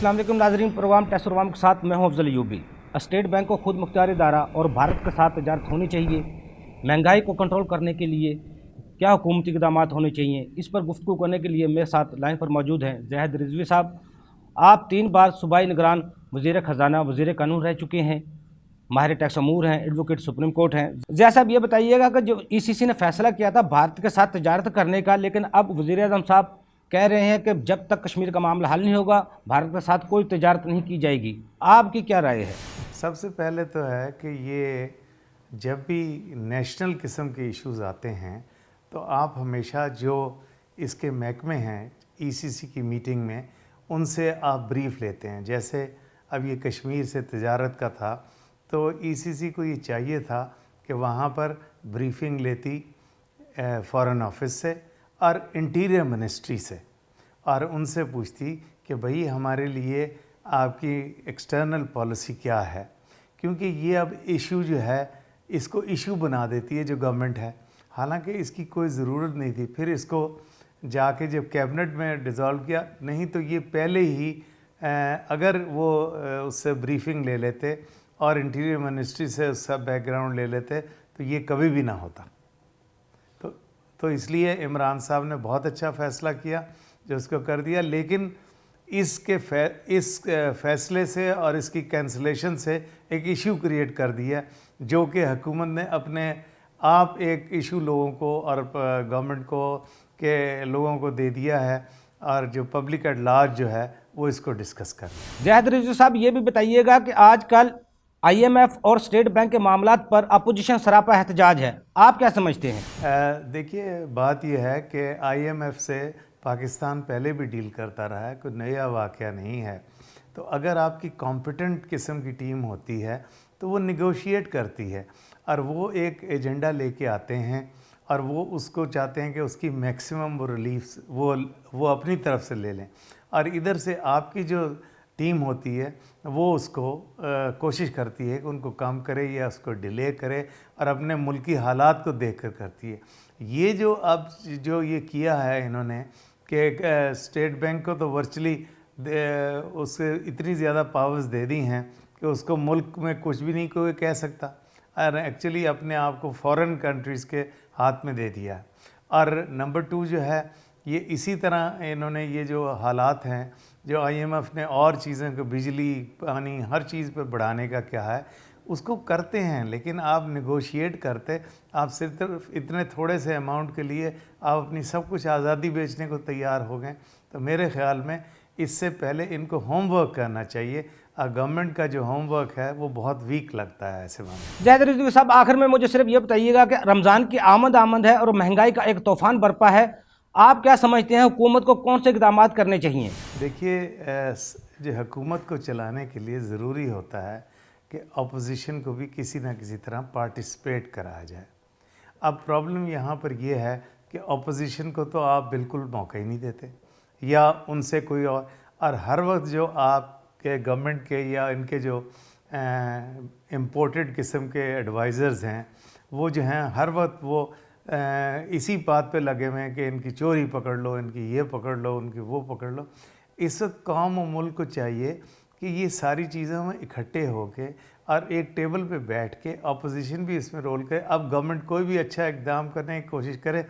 अस्सलाम वालेकुम नाज़रीन, प्रोग्राम टेस्ट प्रोग्राम के साथ मैं हूं अफजल अयूबी। स्टेट बैंक को खुद मुख्तियार इदारा और भारत के साथ तजारत होनी चाहिए। महंगाई को कंट्रोल करने के लिए क्या हुकूमती इक़दाम होने चाहिए, इस पर गुफ्तगू करने के लिए मेरे साथ लाइन पर मौजूद हैं ज़ाहिद रिजवी साहब। आप 3 बार सूबाई निगरान, वज़ीर ख़जाना, वज़ीर कानून रह चुके हैं, माहिर टैक्स अमूर हैं, एडवोकेट सुप्रीम कोर्ट हैं। ज़ाहिद साहब, ये बताइएगा कि जो ECC ने फैसला किया था भारत के साथ तजारत करने का, लेकिन अब वज़ीर आज़म साहब कह रहे हैं कि जब तक कश्मीर का मामला हल नहीं होगा भारत के साथ कोई तजारत नहीं की जाएगी। आपकी क्या राय है? सबसे पहले तो है कि ये जब भी नेशनल किस्म के इश्यूज़ आते हैं तो आप हमेशा जो इसके महकमे हैं ECC की मीटिंग में उनसे आप ब्रीफ लेते हैं। जैसे अब ये कश्मीर से तजारत का था तो ECC को ये चाहिए था कि वहाँ पर ब्रीफिंग लेती फ़ॉरेन ऑफिस से और इंटीरियर मिनिस्ट्री से, और उनसे पूछती कि भाई हमारे लिए आपकी एक्सटर्नल पॉलिसी क्या है, क्योंकि ये अब इशू जो है इसको इशू बना देती है जो गवर्नमेंट है, हालांकि इसकी कोई ज़रूरत नहीं थी। फिर इसको जाके जब कैबिनेट में डिज़ोल्व किया, नहीं तो ये पहले ही अगर वो उससे ब्रीफिंग ले लेते और इंटीरियर मिनिस्ट्री से उसका बैकग्राउंड ले लेते तो ये कभी भी ना होता। तो इसलिए इमरान साहब ने बहुत अच्छा फ़ैसला किया जो उसको कर दिया, लेकिन इस फैसले से और इसकी कैंसलेशन से एक इशू क्रिएट कर दिया जो कि हुकूमत ने अपने आप एक इशू लोगों को और गवर्नमेंट को के लोगों को दे दिया है, और जो पब्लिक एट लार्ज जो है वो इसको डिस्कस कर रहे हैं। ज़ाहिद रिजवी साहब, ये भी बताइएगा कि आजकल IMF और स्टेट बैंक के मामलात पर अपोजिशन सरापा एहतजाज है, आप क्या समझते हैं? देखिए, बात यह है कि IMF से पाकिस्तान पहले भी डील करता रहा है, कोई नया वाक़या नहीं है। तो अगर आपकी कॉम्पिटेंट किस्म की टीम होती है तो वो निगोशिएट करती है और वो एक एजेंडा लेके आते हैं और वो उसको चाहते हैं कि उसकी मैक्सिमम वो रिलीफ वो अपनी तरफ से ले लें, और इधर से आपकी जो टीम होती है वो उसको कोशिश करती है कि उनको कम करे या उसको डिले करे और अपने मुल्की हालात को देख कर करती है। ये जो अब जो ये किया है इन्होंने कि स्टेट बैंक को तो वर्चुअली उससे इतनी ज़्यादा पावर्स दे दी हैं कि उसको मुल्क में कुछ भी नहीं कोई कह सकता, और एक्चुअली अपने आप को फॉरेन कंट्रीज़ के हाथ में दे दिया। और नंबर 2 जो है, ये इसी तरह इन्होंने ये जो हालात हैं जो IMF ने और चीज़ों को बिजली पानी हर चीज़ पे बढ़ाने का क्या है उसको करते हैं, लेकिन आप निगोशिएट करते, आप सिर्फ इतने थोड़े से अमाउंट के लिए आप अपनी सब कुछ आज़ादी बेचने को तैयार हो गए। तो मेरे ख़्याल में इससे पहले इनको होमवर्क करना चाहिए, और गवर्नमेंट का जो होमवर्क है वो बहुत वीक लगता है ऐसे मामले। ज़ाहिद रिजवी साहब, आखिर में मुझे सिर्फ ये बताइएगा कि रमज़ान की आमद है और महंगाई का एक तूफ़ान बरपा है, आप क्या समझते हैं हुकूमत को कौन से इक़दाम करने चाहिए? देखिए, जो हुकूमत को चलाने के लिए ज़रूरी होता है कि अपोजिशन को भी किसी न किसी तरह पार्टिसिपेट कराया जाए। अब प्रॉब्लम यहाँ पर यह है कि अपोजिशन को तो आप बिल्कुल मौका ही नहीं देते, या उनसे कोई और हर वक्त जो आपके गवर्नमेंट के या इनके जो इम्पोर्टेड किस्म के एडवाइज़र्स हैं वो जो हैं हर वक्त वो इसी बात पे लगे हुए हैं कि इनकी चोरी पकड़ लो, इनकी ये पकड़ लो, उनकी वो पकड़ लो। इस वक्त कौम और मुल्क को चाहिए कि ये सारी चीज़ों में इकट्ठे होके और एक टेबल पे बैठ के अपोजिशन भी इसमें रोल करे। अब गवर्नमेंट कोई भी अच्छा इक़दाम करने की कोशिश करे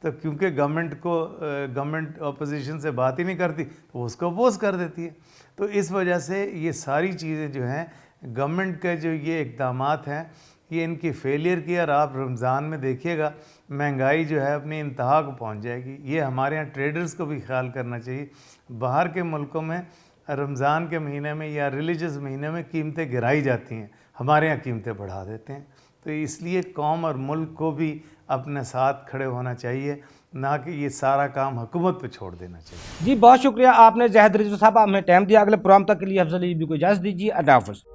तो क्योंकि गवर्नमेंट अपोजिशन से बात ही नहीं करती तो उसको अपोज कर देती है। तो इस वजह से ये सारी चीज़ें जो हैं गवर्नमेंट के जो ये इक़दाम हैं ये इनकी फेलियर की, और आप रमज़ान में देखिएगा महंगाई जो है अपनी इंतहा को पहुंच जाएगी। ये हमारे यहाँ ट्रेडर्स को भी ख्याल करना चाहिए। बाहर के मुल्कों में रमज़ान के महीने में या रिलीजियस महीने में कीमतें गिराई जाती हैं, हमारे यहाँ कीमतें बढ़ा देते हैं। तो इसलिए कौम और मुल्क को भी अपने साथ खड़े होना चाहिए, ना कि ये सारा काम हुकूमत पे छोड़ देना चाहिए। जी बहुत शुक्रिया, आपने ज़ाहिद रिजवी साहब हमें टाइम दिया। अगले प्रोग्राम तक के लिए अफजल अयूबी को इजाज़त दीजिए। अल्लाह हाफ़िज़।